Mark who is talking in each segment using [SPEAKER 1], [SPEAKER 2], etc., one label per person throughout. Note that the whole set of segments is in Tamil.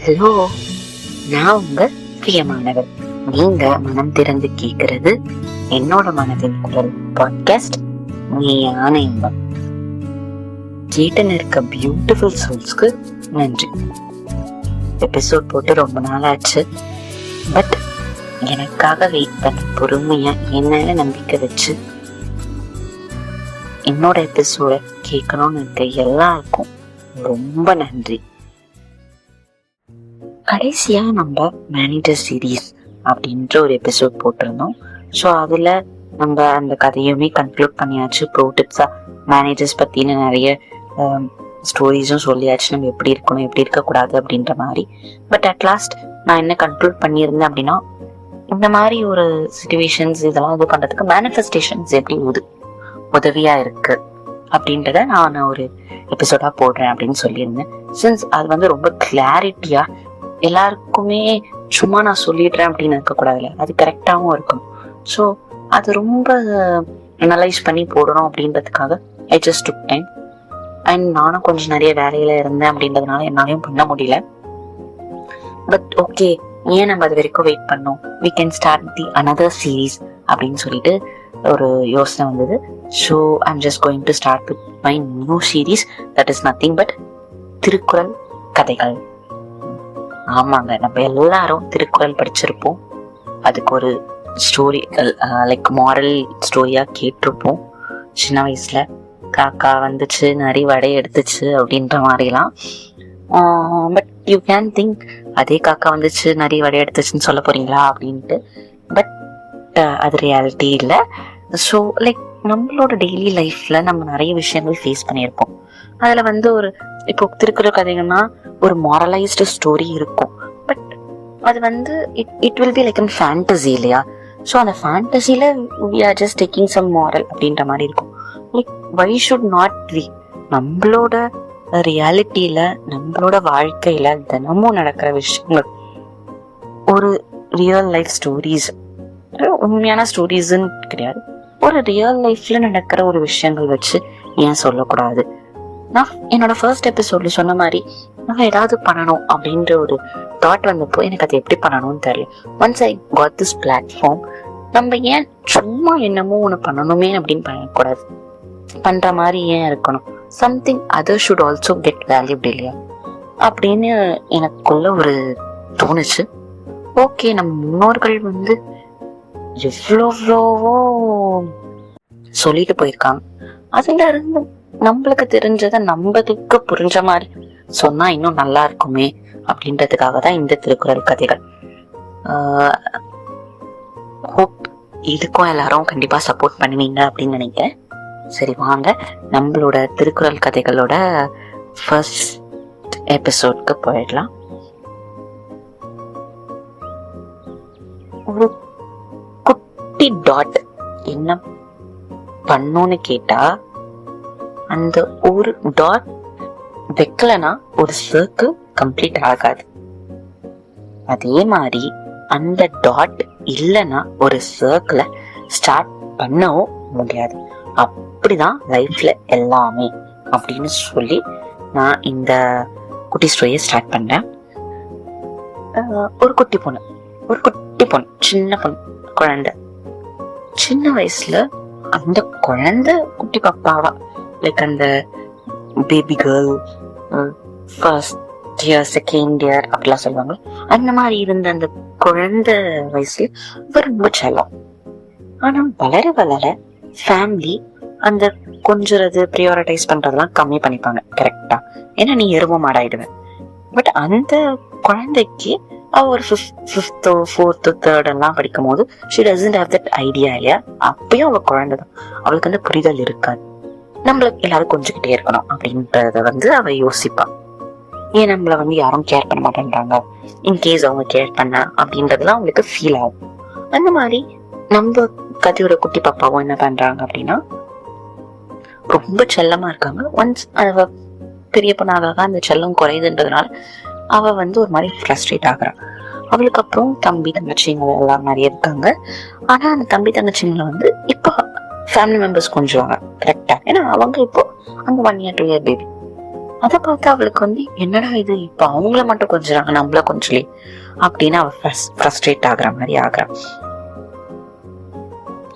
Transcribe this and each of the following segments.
[SPEAKER 1] ஹலோ, நான் உங்க பிரியமானவர். நீங்க மனம் திறந்து கேட்கறது என்னோட மனதின் குரல் பாட்காஸ்ட். நீ ஆணையம் கேட்டுன்னு இருக்க பியூட்டிஃபுல் சோல்ஸ்க்கு நன்றி. எபிசோட் போட்டு ரொம்ப நாள் ஆச்சு. பட் எனக்காக வெயிட் பண்ணி பொறுமையா என்ன நம்பிக்கை வச்சு என்னோட எபிசோட கேட்கணும்னு இருக்க எல்லாருக்கும் ரொம்ப நன்றி. கடைசியா நம்ம மேனேஜர் சீரீஸ் அப்படின்ற ஒரு எபிசோட் போட்டிருந்தோம். ஸோ அதுல நம்ம அந்த கதையுமே கன்க்ளூட் பண்ணியாச்சு. ப்ரோ டிப்ஸா மேனேஜர்ஸ் பத்தின நிறைய ஸ்டோரிஸும் சொல்லியாச்சு, நம்ம எப்படி இருக்கணும் எப்படி இருக்கக்கூடாது அப்படின்ற மாதிரி. பட் அட்லாஸ்ட் நான் என்ன கன்க்ளூட் பண்ணியிருந்தேன் அப்படின்னா, இந்த மாதிரி ஒரு சிச்சுவேஷன்ஸ் இதெல்லாம் இது பண்றதுக்கு மேனிஃபெஸ்டேஷன்ஸ் எப்படி உதவியா இருக்கு அப்படின்றத நான் ஒரு எபிசோடா போடுறேன் அப்படின்னு சொல்லியிருந்தேன். சின்ஸ் அது ரொம்ப கிளாரிட்டியா எல்லாருக்குமே சும்மா நான் சொல்லிடுறேன் அப்படின்னு இருக்கக்கூடாதுல்ல, அது கரெக்டாகவும் இருக்கும். ஸோ அது ரொம்ப அனலைஸ் பண்ணி போடணும் அப்படின்றதுக்காக I just took time. And நானும் கொஞ்சம் நிறைய வேலையில இருந்தேன் அப்படின்றதுனால என்னாலையும் பண்ண முடியல. பட் ஓகே, ஏன் நம்ம அது வரைக்கும் வெயிட் பண்ணோம், we can start the another series அப்படின்னு சொல்லிட்டு ஒரு யோசனை வந்தது. So I am just going to start with my new series, that is nothing but Thirukkural கதைகள். ஆமாங்க, நம்ம எல்லாரும் திருக்குறள் படிச்சிருப்போம். அதுக்கு ஒரு ஸ்டோரி லைக் மாரல் ஸ்டோரியா கேட்டிருப்போம் சின்ன வயசுல. காக்கா வந்துச்சு நரி வடை எடுத்துச்சு அப்படின்ற மாதிரிலாம். பட் யூ கேன் திங்க், அதே காக்கா வந்துச்சு நரி வடை எடுத்துச்சுன்னு சொல்ல போறீங்களா அப்படின்ட்டு. பட் அது ரியாலிட்டி இல்லை. ஸோ லைக் நம்மளோட டெய்லி லைஃப்ல நம்ம நிறைய விஷயங்கள் ஃபேஸ் பண்ணியிருப்போம். அதுல ஒரு இப்போ திருக்குறள் கதைகள்னா ஒரு மாரலைஸ்டு ஸ்டோரி இருக்கும். பட் அது it will be like an fantasy இல்லையா? ஸோ அந்த ஃபேண்டசில we are just taking some moral அப்படின்ற மாதிரி இருக்கும். Like why should not we நம்மளோட ரியாலிட்டியில நம்மளோட வாழ்க்கையில தினமும் நடக்கிற விஷயங்கள் ஒரு ரியல் லைஃப் ஸ்டோரிஸ், உண்மையான ஸ்டோரிஸ்ன்னு கிடையாது, ஒரு ரியல் லைஃப்ல நடக்கிற ஒரு விஷயங்கள் வச்சு ஏன் சொல்லக்கூடாது? நான் என்னோட ஃபர்ஸ்ட் எபிசோட்ல சொன்ன மாதிரி நான் ஏதாவது பண்ணணும் அப்படின்ற ஒரு தாட் வந்தப்போ எனக்கு அது எப்படி பண்ணணும்னு தெரியல. Once I got this platform, நம்ம ஏன் சும்மா என்னமோ ஒன்று பண்ணணுமே அப்படின்னு பண்ணக்கூடாது, பண்ற மாதிரி ஏன் இருக்கணும்? Something other should also get valued இல்லையா அப்படின்னு எனக்குள்ள ஒரு தோணுச்சு. ஓகே, நம்ம முன்னோர்கள் எவ்வளவோ சொல்லிட்டு போயிருக்காங்க. அதுல இருந்து நம்மளுக்கு தெரிஞ்சதை நம்மளுக்கு புரிஞ்ச மாதிரி சொன்னா இன்னும் நல்லா இருக்குமே அப்படின்றதுக்காக தான் இந்த திருக்குறள் கதைகள். ஹோப் இதுக்கும் எல்லாரும் கண்டிப்பா சப்போர்ட் பண்ணுவீங்க அப்படின்னு நினைக்கிறேன். சரி, வாங்க நம்மளோட திருக்குறள் கதைகளோட ஃபர்ஸ்ட் எபிசோட்க்கு போயிடலாம். ஒரு குட்டி டாட் என்ன பண்ணோன்னு கேட்டா, அந்த ஒரு டாட் வைக்கலனா ஒரு சர்க்கிள் கம்ப்ளீட் ஆகாது. அதே மாதிரி அந்த டாட் இல்லைன்னா ஒரு சர்க்கிளை ஸ்டார்ட் பண்ணவும் முடியாது. அப்படிதான் லைஃப்ல எல்லாமே அப்படின்னு சொல்லி நான் இந்த குட்டி ஸ்டோரியை ஸ்டார்ட் பண்றேன். ஒரு குட்டி பொண்ணு சின்ன பொண்ணு, குழந்தை. சின்ன வயசுல அந்த குழந்தை குட்டி பாப்பாவா, லைக் அந்த baby girl, first year second year அப்படிலாம் சொல்லுவாங்க, அந்த மாதிரி இருந்த அந்த குழந்தை வயசுல ரொம்ப செல்லம். ஆனா வளர வளர ஃபேமிலி அந்த கொஞ்சிறது ப்ரியாரிட்டைஸ் பண்றதெல்லாம் கம்மி பண்ணிப்பாங்க. கரெக்டா? ஏன்னா நீ எரும மாடாயிடுவேன். பட் அந்த குழந்தைக்கு அவ ஒரு ஃபிஃப்த்தோ ஃபோர்த்தோ தேர்ட் எல்லாம் படிக்கும் போது she doesn't have that idea இல்லையா? அப்பயும் அவ குழந்தைதான், அவளுக்கு புரிதல் இருக்காது. நம்மளுக்கு எல்லாரும் கொஞ்சிக்கிட்டே இருக்கணும் அப்படின்றத அவ யோசிப்பா. ஏன் நம்மள யாரும் கேர் பண்ண மாட்டேன்றாங்க, இன்கேஸ் அவங்க கேர் பண்ண அப்படின்றதுலாம் அவங்களுக்கு ஃபீல் ஆகும். அந்த மாதிரி நம்ம கதையோட குட்டி பாப்பாவும் என்ன பண்றாங்க அப்படின்னா, ரொம்ப செல்லமா இருக்காங்க. ஒன்ஸ் அவ பெரிய பொண்ணாக அந்த செல்லம் குறையுதுன்றதுனால அவ ஒரு மாதிரி ஃப்ரஸ்ட்ரேட் ஆகுறான். அவளுக்கு அப்புறம் தம்பி தங்கச்சிங்க எல்லாம் நிறைய இருக்காங்க. ஆனா அந்த தம்பி தங்கச்சிங்களை இப்போ ஃபேமிலி மெம்பர்ஸ் கொஞ்சுவாங்க. கரெக்டா? ஏன்னா அவங்க இப்போ அந்த 1 year 2 year பேபி. அதை பார்த்து அவளுக்கு என்னடா இது, இப்ப அவங்கள மட்டும் கொஞ்சம் நம்மள கொஞ்சம் அப்படின்னு அவ ஃப்ரஸ்ட்ரேட் ஆகுற மாதிரி ஆகுறான்.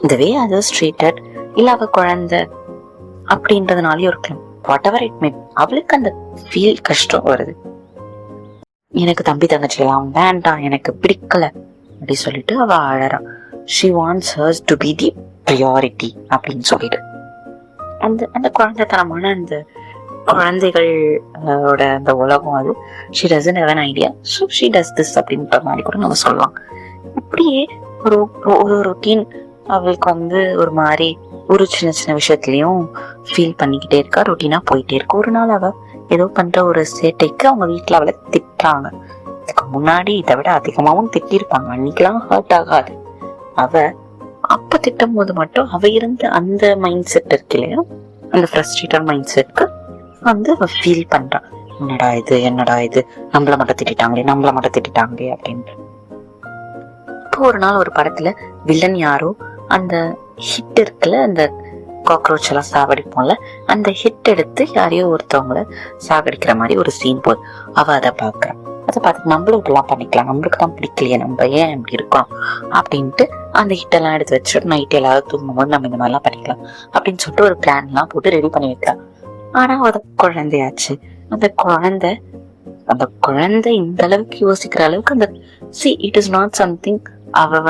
[SPEAKER 1] இந்த வே அதர்ஸ் ட்ரீட்டட், இல்ல அவ குழந்தை அப்படின்றதுனாலயும் இருக்கலாம், வாட் எவர் இட் மே, அவளுக்கு அந்த ஃபீல் கஷ்டம் வருது. எனக்கு தம்பி தங்கச்சி எல்லாம் வேண்டாம், எனக்கு பிடிக்கல அப்படி சொல்லிட்டு அவ அழறான். she wants hers to be the priority அப்படின்னு சொல்லிட்டு அந்த குழந்தைத்தனமான அந்த குழந்தைகளோட அந்த உலகம் அது. she doesn't have an idea, so she does this அப்படின்ற மாதிரி கூட நம்ம சொல்லலாம். இப்படியே ஒரு ரொட்டீன் அவளுக்கு ஒரு மாதிரி ஒரு சின்ன சின்ன விஷயத்துலயும் ஃபீல் பண்ணிக்கிட்டே இருக்கா, ரொட்டீனா போயிட்டே இருக்கு. ஒரு நாள் அவ ஏதோ பண்ற ஒரு சேட்டைக்கு அவங்க வீட்டுல அவளை திட்டுறாங்க. இதுக்கு முன்னாடி இதை விட அதிகமாவும் திட்டிருப்பாங்க, அன்னைக்கெல்லாம் ஹர்ட் ஆகாது. அவ அப்ப திட்டும் போது மட்டும் அவ இருந்த அந்த மைண்ட் செட் இருக்கு இல்லையா, அந்த ஃப்ரஸ்ட்ரேட்டட் மைண்ட் செட்க்கு அவ ஃபீல் பண்றான். என்னடா இது நம்மள மட்டும் திட்டாங்களே அப்படின்ட்டு. இப்போ ஒரு நாள் ஒரு படத்துல வில்லன் யாரோ அந்த ஹிட் இருக்குல்ல, அந்த காக்ரோச் எல்லாம் சாகடிப்போம்ல, அந்த ஹிட் எடுத்து யாரையோ ஒருத்தவங்கள சாகடிக்கிற மாதிரி ஒரு சீன் போது அவ அதை பாக்குறான். அதை பார்த்து நம்மளும் இப்படிலாம் பண்ணிக்கலாம், நம்மளுக்கு தான் பிடிக்கலையே, நம்ம ஏன் இப்படி இருக்கோம் அப்படின்ட்டு அந்த ஹிட்டெல்லாம் எடுத்து வச்சுட்டு நைட் எல்லாரும் தூங்கும்போது நம்ம இந்த மாதிரிலாம் பண்ணிக்கலாம் அப்படின்னு சொல்லிட்டு ஒரு பிளான் எல்லாம் போட்டு ரெடி பண்ணி வைக்கலாம். ஆனா அது குழந்தையாச்சு. அந்த குழந்தை இந்த அளவுக்கு யோசிக்கிற அளவுக்கு அந்த இட் இஸ் நாட் சம்திங் அவ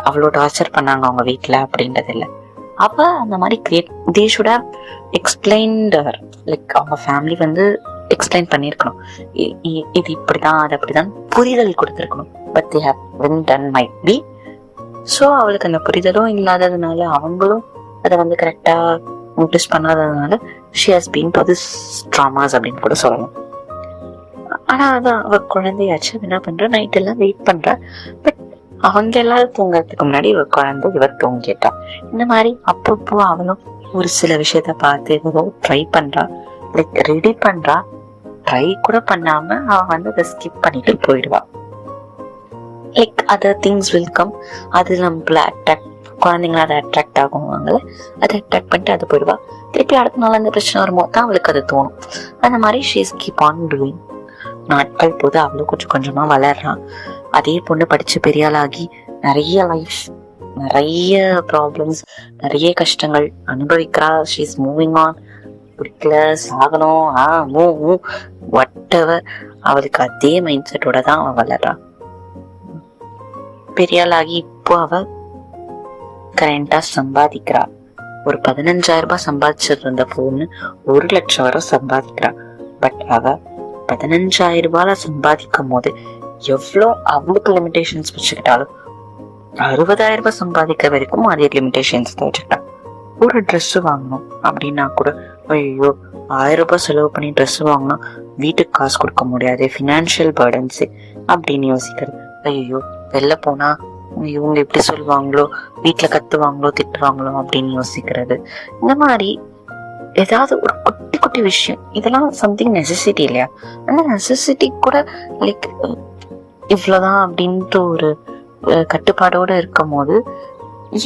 [SPEAKER 1] அவ்வளோ டார்ச்சர் பண்ணாங்க அவங்க வீட்டுல அப்படின்றது இல்லை. அவ அந்த மாதிரி they should have explained her, like அவங்க ஃபேமிலி எக்ஸ்பிளைன் பண்ணிருக்கணும், இது இப்படிதான் அது அப்படிதான் புரிதல் கொடுத்திருக்கணும். But they haven't done might be. So அவளுக்கு அந்த புரிதலும் இல்லாததுனால, அவங்களும் அதை கரெக்டா நோட்டீஸ் பண்ணாததுனால she has been to this traumas அப்படின்னு கூட சொல்லலாம். ஆனா அவ குழந்தையாச்சு, என்ன பண்ற, நைட் எல்லாம் வெயிட் பண்ற. பட் அவங்க எல்லாரும் தூங்கறதுக்கு முன்னாடி இவ தூங்கிட்டா. இந்த மாதிரி அப்பப்போ அவளும் ஒரு சில விஷயத்த பார்த்து ஏதோ ட்ரை பண்றா, லைக் ரெடி பண்றா. ட்ரை கூட பண்ணாம அவ அதை ஸ்கிப் பண்ணிட்டு போயிடுவா. Like other things will come, அது நம்மள குழந்தைங்கள அதை அட்ராக்ட் ஆகுவாங்கல்ல, அதை அட்ராக்ட் பண்ணிட்டு அது போயிடுவா. திருப்பி அடுத்த நாள் அந்த பிரச்சனை வரும்போது தான் அவளுக்கு அது தோணும். அந்த மாதிரி ஷீஸ் கீப் ஆன் டூயிங். நாட்கள் போது அவளும் கொஞ்சம் கொஞ்சமா வளர்றான். அதே பொண்ணு படிச்சு பெரியாளாகி நிறைய ப்ராப்ளம்ஸ், நிறைய கஷ்டங்கள் அனுபவிக்கிறா. She's moving on. பிடிக்கல, சாகணும், whatever, அவளுக்கு அதே மைண்ட் செட்டோட தான் அவ வளர்றா. பெரியாளாகி இப்போ அவ கரண்டா சம்பாதிக்கிறா. ஒரு 15,000 ரூபாய் சம்பாதிச்சிட்டு இருந்த பொண்ணு 1,00,000 வரை சம்பாதிக்கிறா. பட் அவ 15,000 ரூபாய் சம்பாதிக்கும் போது எவ்வளோ அவளுக்கு லிமிடேஷன்ஸ் வச்சுக்கிட்டாலும் 60,000 ரூபாய் சம்பாதிக்கிற வரைக்கும் அதே லிமிடேஷன்ஸ் தான் வச்சுக்கிட்டான். ஒரு ட்ரெஸ் வாங்கணும் அப்படின்னா கூட, ஐயோ 1,000 ரூபாய் செலவு பண்ணி ட்ரெஸ் வாங்கினா வீட்டுக்கு காசு கொடுக்க முடியாது, ஃபினான்ஷியல் பர்டன்ஸு அப்படின்னு யோசிக்கிறது. ஐயோ வெளில போனா இவங்க எப்படி சொல்லுவாங்களோ, வீட்டுல கத்துவாங்களோ திட்டுவாங்களோ அப்படின்னு யோசிக்கிறது. இந்த மாதிரி ஏதாவது ஒரு குட்டி குட்டி விஷயம், இதெல்லாம் சம்திங் நெசசிட்டி இல்லையா, அந்த நெசசிட்டி கூட லைக் இவ்வளவுதான் அப்படின்ட்டு ஒரு கட்டுப்பாடோட இருக்கும் போது,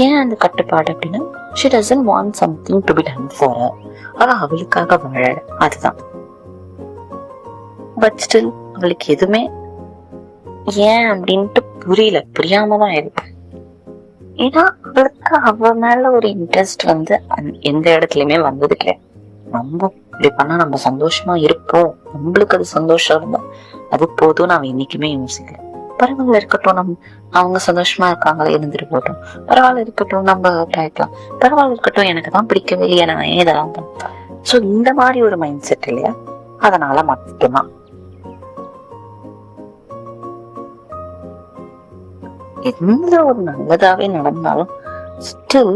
[SPEAKER 1] ஏன் அந்த கட்டுப்பாடு அப்படின்னா, she doesn't want something to be done for her. அவளுக்காக வாழ, அதுதான். பட் ஸ்டில் அவளுக்கு எதுவுமே ஏன் அப்படின்ட்டு புரியாமதான் இருக்கு. ஏன்னா அவளுக்கு அவ மேல ஒரு இன்ட்ரெஸ்ட் எந்த இடத்துலயுமே வந்தது கிடையாது. நம்ம இப்படி பண்ணா நம்ம சந்தோஷமா இருப்போம், நம்மளுக்கு அது சந்தோஷம் இருந்தா அது போதும் நான் என்னைக்குமே யோசிக்கல. பரவாயில்ல இருக்கட்டும், அவங்க சந்தோஷமா இருக்காங்களே, இருந்துட்டு போட்டோம், பரவாயில்ல இருக்கட்டும், நம்ம ஆயிக்கலாம், பரவாயில்ல இருக்கட்டும், எனக்கு தான் பிடிக்கவே இல்லையா, நான் ஏன் இதெல்லாம் பண்ணேன். ஸோ இந்த மாதிரி ஒரு மைண்ட் செட் இல்லையா, அதனால மட்டும்தான் எந்த ஒரு நல்லதாவே நடந்தாலும் still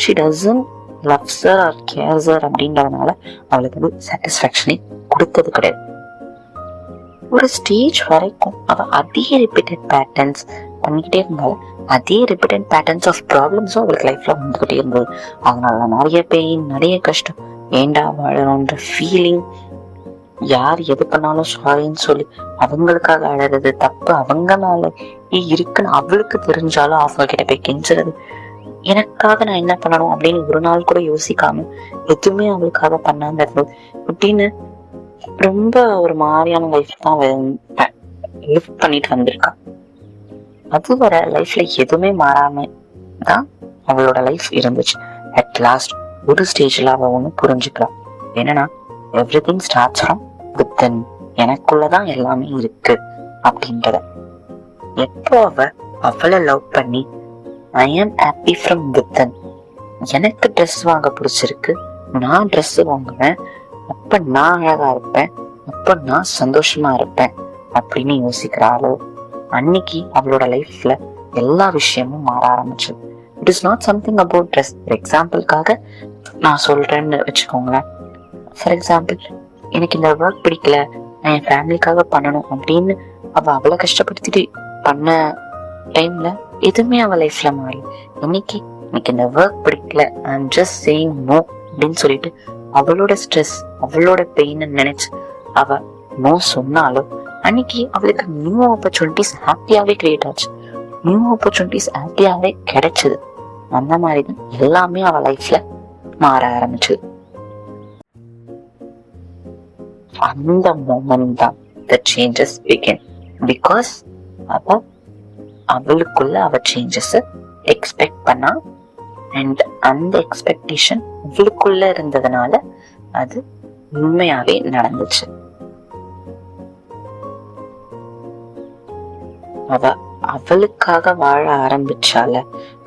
[SPEAKER 1] she doesn't loves her or cares her அப்படின்றதுனால அவளுக்கு சாட்டிஸ்ஃபேக்ஷனே கொடுத்தது கிடையாது. ஒரு ஸ்டேஜ் வரைக்கும் அவ அதே ரிப்பீட்டட் பேட்டர்ன்ஸ் பண்ணிக்கிட்டே இருந்தாலும் அதே ரிப்பீட்டட் பேட்டர்ன்ஸ் ஆஃப் ப்ராப்ளம்ஸும் அவளுக்கு லைஃப்ல வந்துகிட்டே இருந்தது. அதனால நிறைய பெயின், நிறைய கஷ்டம், ஏண்டா வாழணும்ன்ற ஃபீலிங், யார் எது பண்ணாலும் சாரின்னு சொல்லி அவங்களுக்காக அழறது, தப்பு அவங்க மேல இருக்குன்னு அவளுக்கு தெரிஞ்சாலும் அவங்க கிட்ட போய் கெஞ்சுறது, எனக்காக நான் என்ன பண்ணணும் அப்படின்னு ஒரு நாள் கூட யோசிக்காம எதுவுமே அவளுக்காக பண்ணாம இருந்தது அப்படின்னு ரொம்ப ஒரு மாதிரியான லைஃப் தான் லிவ் பண்ணிட்டு வந்திருக்கா. அதுவரை லைஃப்ல எதுவுமே மாறாம தான் அவளோட லைஃப் இருந்துச்சு. அட் லாஸ்ட் ஒரு ஸ்டேஜ்ல அவ ஒண்ணு புரிஞ்சுக்கலாம். என்னன்னா எவ்ரிதிங் ஸ்டார்ட்ஸ் ஃப்ரம் வித்தின், எனக்குள்ளதான் எல்லாமே இருக்கு அப்படின்றத. எப்போ அவளை லவ் பண்ணி ஐ ஆம் ஹாப்பி ஃப்ரம் வித்தின், எனக்கு ட்ரெஸ் வாங்க பிடிச்சிருக்கு, நான் ட்ரெஸ் வாங்குவேன், அப்ப நான் அழகா இருப்பேன், அப்ப நான் சந்தோஷமா இருப்பேன் அப்படின்னு யோசிக்கிறாளோ அன்னைக்கு அவளோட லைஃப்ல எல்லா விஷயமும் மாற ஆரம்பிச்சது. It is not something about dress. For எக்ஸாம்பிளுக்காக நான் சொல்றேன்னு வச்சுக்கோங்களேன். ஃபார் எக்ஸாம்பிள், எனக்கு இந்த ஒர்க் பிடிக்கல, நான் என் ஃபேமிலிக்காக பண்ணணும் அப்படின்னு அவளை கஷ்டப்படுத்திட்டு பண்ண டைம்ல எதுவுமே அவ லைஃப்ல மாறி இன்னைக்கு எனக்கு இந்த ஒர்க் பிடிக்கல, I am just saying no அப்படின்னு சொல்லிட்டு அவளோட ஸ்ட்ரெஸ் அவளோட பெயின் நினைச்சு அவ நோ சொன்னாலும் அன்னைக்கு அவளுக்கு நியூ ஆப்பர்ச்சுனிட்டிஸ் ஹாப்பியாவே கிரியேட் ஆச்சு, நியூ ஆப்பர்ச்சுனிட்டிஸ் ஹாப்பியாவே கிடைச்சது. அந்த மாதிரிதான் எல்லாமே அவ லைஃப்ல மாற ஆரம்பிச்சது. அந்த மொமெண்ட் தான் the changes begin because அவளுக்குள்ள அவ சேஞ்சஸ் எக்ஸ்பெக்ட் பண்ணா அண்ட் அந்த எக்ஸ்பெக்டேஷன் அவளுக்குள்ள இருந்ததுனால அது உண்மையாவே நடந்துச்சு. அவளுக்காக வாழ ஆரம்பிச்சால,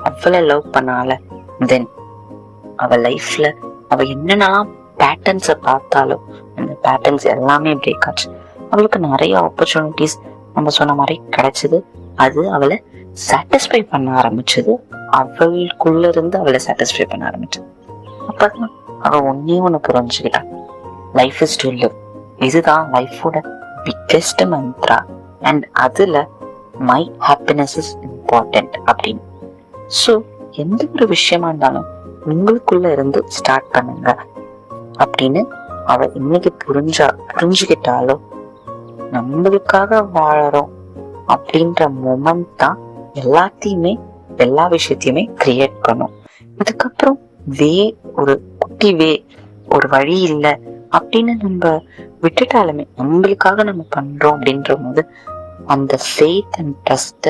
[SPEAKER 1] அவளை லவ் பண்ணால, தென் அவ லைஃப்ல அவ என்னென்னலாம் பேட்டர்ன்ஸ பார்த்தாலும் அந்த பேட்டர்ன்ஸ் எல்லாமே பிரேக் ஆச்சு. அவளுக்கு நிறைய ஆப்பர்ச்சுனிட்டிஸ் நம்ம சொன்ன மாதிரி கிடைச்சது. அது அவளை சாட்டிஸ்ஃபை பண்ண ஆரம்பிச்சது, அவளுக்குள்ள இருந்து அவளை சாட்டிஸ்ஃபை பண்ண ஆரம்பிச்சது. அப்பதான் அவ ஒன்னு புரிஞ்சுக்கிட்டா, லைஃப் இஸ் டு லிவ். இதுதான் லைஃபோட பிக்கெஸ்ட் மந்த்ரா அண்ட் அதுல மை ஹாப்பினஸ் இஸ் இம்பார்ட்டன்ட் அப்படின்னு. ஸோ எந்த ஒரு விஷயமா இருந்தாலும் உங்களுக்குள்ள இருந்து ஸ்டார்ட் பண்ணுங்க அப்படின்னு அவ இன்னைக்கு புரிஞ்சுக்கிட்டாலோ நம்மளுக்காக வாழறோம் அப்படின்ற மொமெண்ட் தான் எல்லாத்தையுமே எல்லா விஷயத்தையுமே கிரியேட் பண்ணும். இதுக்கப்புறம் ஒரு குட்டி ஒரு வழி இல்லை அப்படின்னு நம்ம விட்டுட்டாலுமே நம்மளுக்காக நம்ம பண்றோம் அப்படின்ற போது அந்த ஃபெய்த் அண்ட் ட்ரஸ்ட்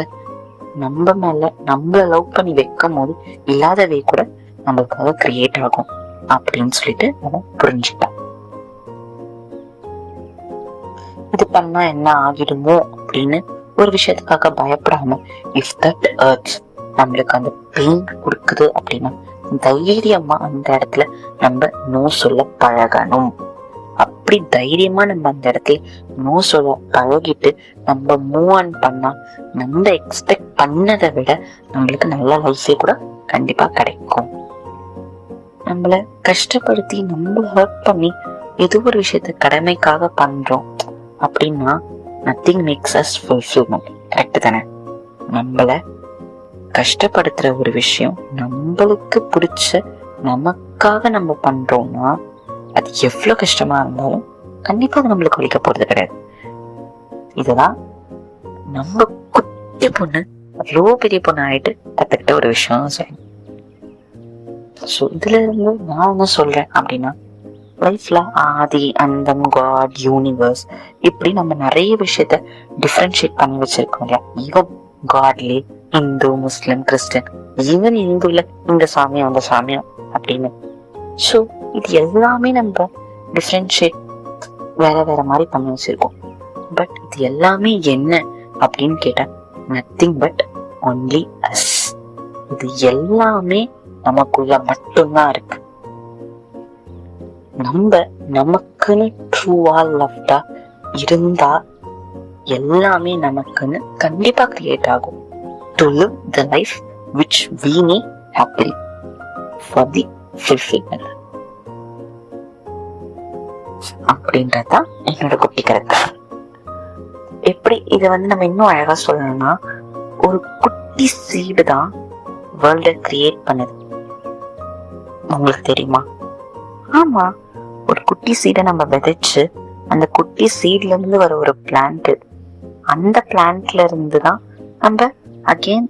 [SPEAKER 1] நம்ம மேல நம்மள லவ் பண்ணி வைக்கும் போது இல்லாத கூட நம்மளுக்காக கிரியேட் ஆகும் அப்படின்னு சொல்லிட்டு நம்ம புரிஞ்சுக்கலாம். இது பண்ணா என்ன ஆகிடுமோ அப்படின்னு ஒரு விஷயத்துக்காக பயப்படாம, இஃப் தட் ஹர்ட்ஸ், நம்மளுக்கு அந்த பெயின் கொடுக்குது அப்படின்னா தைரியமா அந்த இடத்துல நம்ம நோ சொல்ல பழகணும். அப்படி தைரியமா நம்ம அந்த இடத்துல நோ சொல்ல பழகிட்டு நம்ம மூவ் ஆன் பண்ணா நம்ம எக்ஸ்பெக்ட் பண்ணதை விட நம்மளுக்கு நல்ல லைஃபே கூட கண்டிப்பா கிடைக்கும். நம்மள கஷ்டப்படுத்தி நம்மள ஹர்ட் பண்ணி ஏதோ ஒரு விஷயத்த கடமைக்காக பண்றோம் அப்படின்னா nothing makes us fulfilment. Correct தானே? நம்மள கஷ்டப்படுத்துற ஒரு விஷயம் நம்மளுக்கு பிடிச்ச நமக்காக நம்ம பண்றோம்னா அது எவ்வளவு கஷ்டமா இருந்தாலும் கண்டிப்பா அது நம்மளுக்கு வலிக்க போறது கிடையாது. இதுதான் நம்ம குட்டி பொண்ணு அவ்வளோ பெரிய பொண்ணு ஆயிட்டு கத்துக்கிட்ட ஒரு விஷயம் சொல்லணும். ஸோ இதுல இருந்து நான் என்ன சொல்றேன் அப்படின்னா, லைஃப்ல ஆதி, அந்தம், காட், யூனிவர்ஸ் இப்படி நம்ம நிறைய விஷயத்த டிஃபரன்ஷியேட் பண்ணி வச்சிருக்கோம் இல்லையா? ஈவன் காட்லி இந்து, முஸ்லிம், கிறிஸ்டின், ஈவன் இந்துல இந்த சாமியம் அந்த சாமியம் அப்படின்னு. ஸோ இது எல்லாமே நம்ம டிஃபரன்ஷியேட் வேற வேற மாதிரி பண்ணி வச்சிருக்கோம். பட் இது எல்லாமே என்ன அப்படின்னு கேட்டா நத்திங் பட் ஒன்லி அஸ். இது எல்லாமே நமக்குள்ள மட்டும்தான் இருக்கு. நம்ம நமக்குன்னு ட்ரூவா லவ்டா இருந்தா எல்லாமே நமக்குன்னு கண்டிப்பா கிரியேட் ஆகும். To live the life which we need happily for the fulfillment. அப்படின்றதா என்னோட குட்டி கருத்து. எப்படி இதை நம்ம இன்னும் அழகா சொல்லணும்னா, ஒரு குட்டி சீடு தான் வேர்ல்ட கிரியேட் பண்ணுது. உங்களுக்கு தெரியுமா? ஆமா, ஒரு குட்டி சீடை நம்ம விதைச்சு அந்த குட்டி சீட்ல இருந்து வர ஒரு பிளான்ட், அந்த பிளான்ட்ல இருந்து தான் நம்ம அகெயின்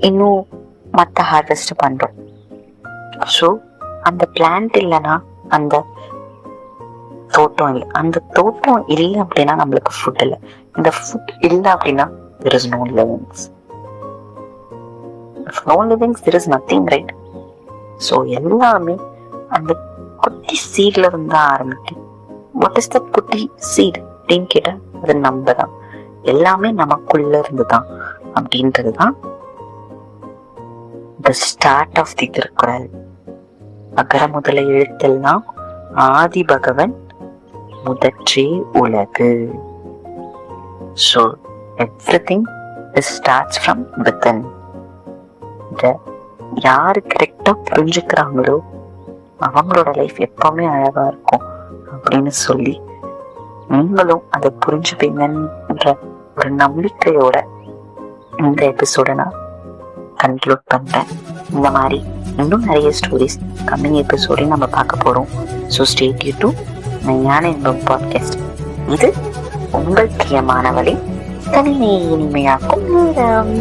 [SPEAKER 1] இன்னும் மற்ற ஹார்வெஸ்ட் பண்றோம். ஸோ அந்த பிளான்ட் இல்லைன்னா அந்த தோட்டம் இல்லை. அந்த தோட்டம் இல்லை அப்படின்னா நம்மளுக்கு ஃபுட் இல்லை. இந்த ஃபுட் இல்லை அப்படின்னா there is no livings. If no livings, there is nothing, right? So எல்லாமே அந்த குட்டி சீட்ல இருந்து தான் ஆரம்பிக்கும். வாட் இஸ் த குட்டி சீட் அப்படின்னு கேட்டா அது நம்ம தான். எல்லாமே நமக்குள்ள இருந்து தான் அப்படின்றது தான் the start of the Thirukkural. அகர முதல எழுத்தெல்லாம் ஆதி பகவன் முதற்றே உலகு. So everything starts from within. இத யாரு கரெக்டா புரிஞ்சுக்கிறாங்களோ அவங்களோட லைஃப் எப்பவுமே அழகா இருக்கும் அப்படின்னு சொல்லி நீங்களும் அதை புரிஞ்சுப்பீங்கன்ற ஒரு நம்பிக்கையோட இந்த எபிசோட நான் கன்க்ளூட் பண்றேன். இந்த மாதிரி இன்னும் நிறைய ஸ்டோரிஸ் கம்மிங் எபிசோடையும் நம்ம பார்க்க போறோம். ஸோ ஸ்டே டியூன் டு மெய்யான இன்பம் பாட்காஸ்ட். இது உங்கள் பிரியமானவளை தனிமையை இனிமையாக்கும் நேரம்.